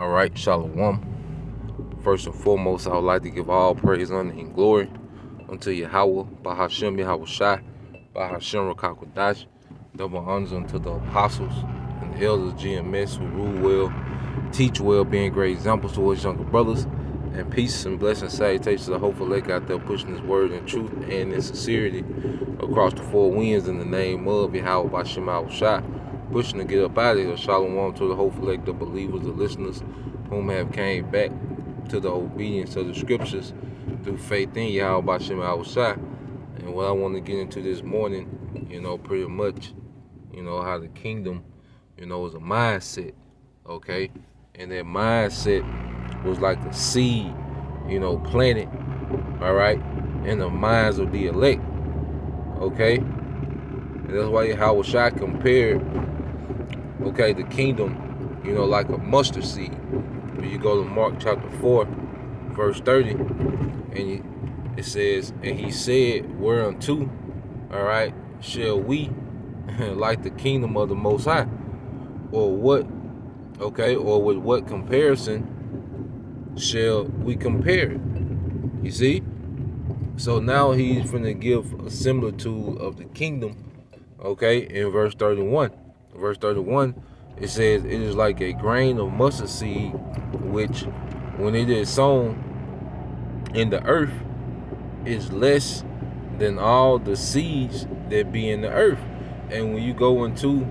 All right, Shalom. First and foremost, I would like to give all praise, honor, and glory unto Yahweh, Bahashem Yahweh Shai, Bahashem Rakakwadash. Double honors unto the apostles and the elders of GMS who rule well, teach well, being great examples towards younger brothers. And peace and blessings, salutations to the hopeful lake out there pushing His word in truth and in sincerity across the four winds in the name of Yahweh Bahashem Yahweh Shai. Pushing to get up out of here. Shalom to the hopeful lake, the believers, the listeners whom have came back to the obedience of the scriptures through faith in Yahweh Bashem Shai. And what I want to get into this morning, pretty much, how the kingdom, is a mindset, okay? And that mindset was like a seed, planted, all right, in the minds of the elect, okay? And that's why Yahweh Shai compared, okay, the kingdom, like a mustard seed. When you go to Mark chapter 4, verse 30, and it says, and he said, whereunto, all right, shall we, like the kingdom of the Most High? Or what, okay, or with what comparison shall we compare it? You see? So now he's finna give a similitude of the kingdom, okay, in verse 31. Verse 31, it says, it is like a grain of mustard seed, which, when it is sown in the earth, is less than all the seeds that be in the earth. And when you go into,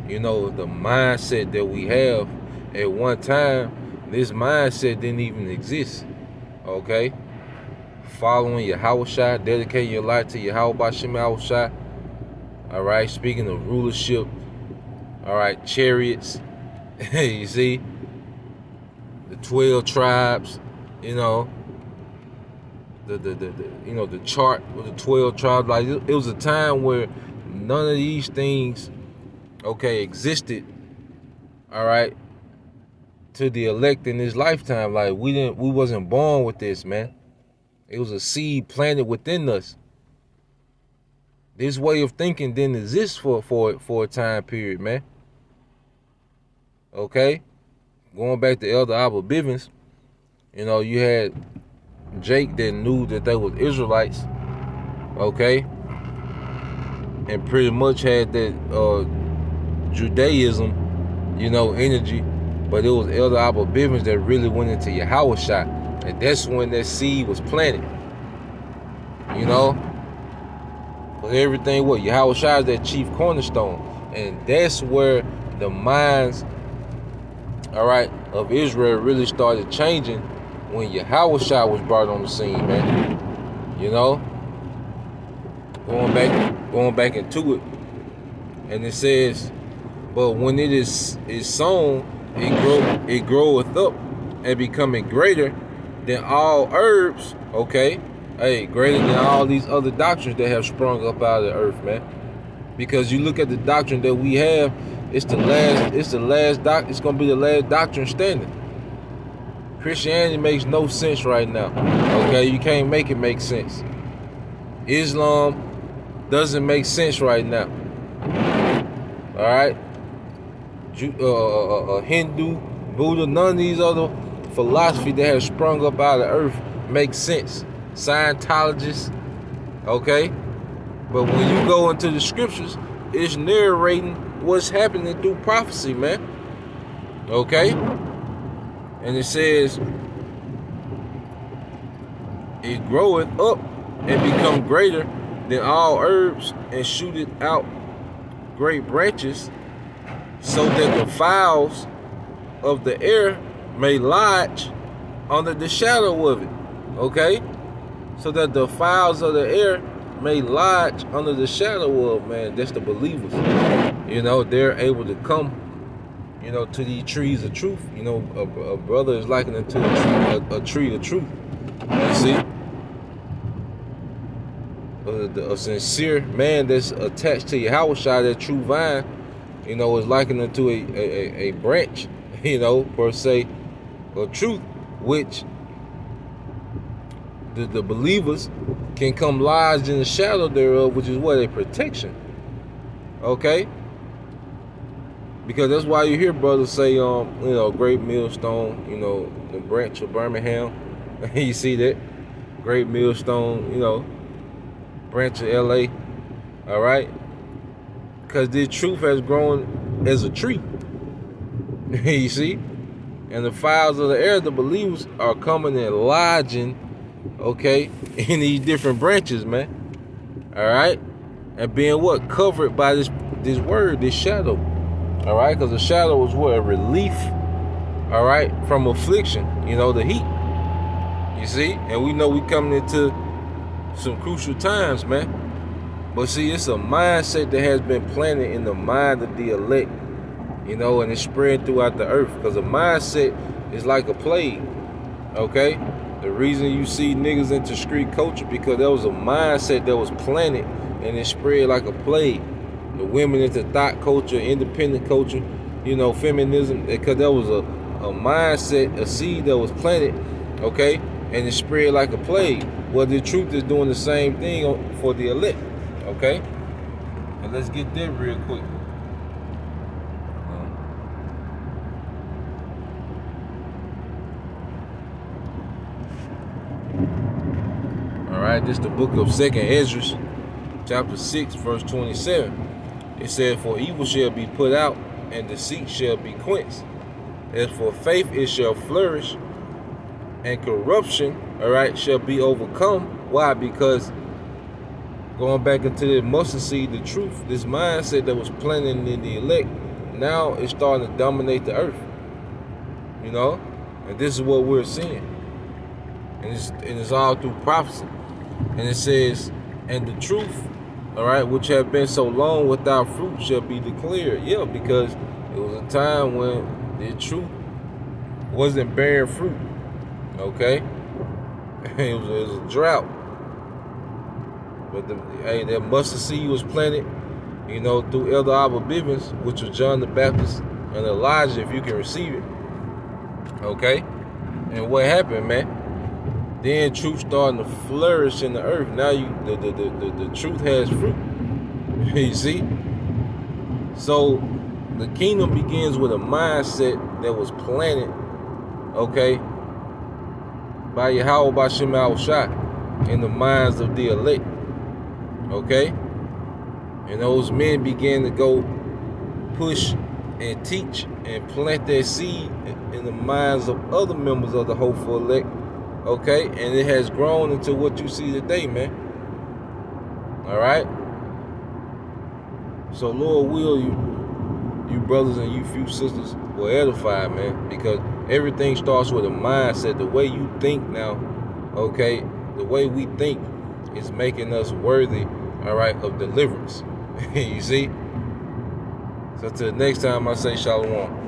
the mindset that we have, at one time, this mindset didn't even exist, okay? Following Yahweh Shai, dedicating your life to Yahweh Bashem Yahweh Shai, all right? Speaking of rulership, all right, chariots, you see, the 12 tribes, the chart with the 12 tribes. Like, it was a time where none of these things, okay, existed, all right, to the elect in this lifetime. Like, we wasn't born with this, man. It was a seed planted within us. This way of thinking didn't exist for a time period, man. Okay? Going back to Elder Abba Bivens, you had Jake that knew that they was Israelites, okay? And pretty much had that Judaism, energy. But it was Elder Abba Bivens that really went into Yahweh Shai. And that's when that seed was planted. But everything, Yahweh Shai is that chief cornerstone. And that's where the minds, all right, of Israel really started changing when Yahweh Shai was brought on the scene, man. Going back into it. And it says, but when it is sown, it groweth up and becoming greater than all herbs, okay? Hey, greater than all these other doctrines that have sprung up out of the earth, man. Because you look at the doctrine that we have, it's gonna be the last doctrine standing. Christianity makes no sense right now. Okay, you can't make it make sense. Islam doesn't make sense right now. All right, Hindu, Buddha, none of these other philosophy that have sprung up out of the earth makes sense. Scientologists, okay, but when you go into the scriptures, it's narrating what's happening through prophecy, man. Okay? And it says, it groweth up and become greater than all herbs, and shooteth out great branches, so that the fowls of the air may lodge under the shadow of it. Okay? So that the fowls of the air may lodge under the shadow of, man, that's the believers. They're able to come, to these trees of truth. A brother is likened unto a tree of truth. You see? A sincere man that's attached to Yahweh Shai, that true vine, is likened unto a branch, per se, of truth, which the believers can come lodge in the shadow thereof, which is what? A protection. Okay? Because that's why you hear brothers say, Great Millstone, the branch of Birmingham. You see that? Great Millstone, branch of LA. All right? Because the truth has grown as a tree. You see? And the fires of the air, the believers are coming and lodging, okay, in these different branches, man. All right? And being what? Covered by this word, this shadow. All right? Because the shadow was what? A relief, all right, from affliction, the heat. You see? And we know we coming into some crucial times, man. But see, it's a mindset that has been planted in the mind of the elect, and it's spread throughout the earth. Because a mindset is like a plague, okay? The reason you see niggas into street culture, because there was a mindset that was planted and it spread like a plague. The women into thought culture, independent culture, feminism, because there was a mindset, a seed that was planted, okay? And it spread like a plague. Well, the truth is doing the same thing for the elect, okay? And let's get that real quick. All right, this is the book of 2nd Esdras, chapter 6, verse 27. It said, "For evil shall be put out, and deceit shall be quenched. As for faith, it shall flourish, and corruption, all right, shall be overcome." Why? Because going back into the mustard seed, the truth, this mindset that was planted in the elect, now it's starting to dominate the earth. And this is what we're seeing. And it's all through prophecy. And it says, "And the truth, all right, which have been so long without fruit shall be declared." Yeah, because it was a time when the truth wasn't bearing fruit, okay? It was a drought. But that mustard seed was planted, through Elder Abba Bivens, which was John the Baptist and Elijah, if you can receive it, okay? And what happened, man? Then truth starting to flourish in the earth. Now the truth has fruit. You see? So the kingdom begins with a mindset that was planted, okay, by Yahweh Bashim Yahushua in the minds of the elect. Okay? And those men began to go push and teach and plant their seed in the minds of other members of the hopeful elect. Okay, and it has grown into what you see today, man. All right. So Lord will you brothers and you few sisters will edify, man, because everything starts with a mindset. The way you think now, okay, the way we think is making us worthy, all right, of deliverance. You see. So till next time, I say shalom.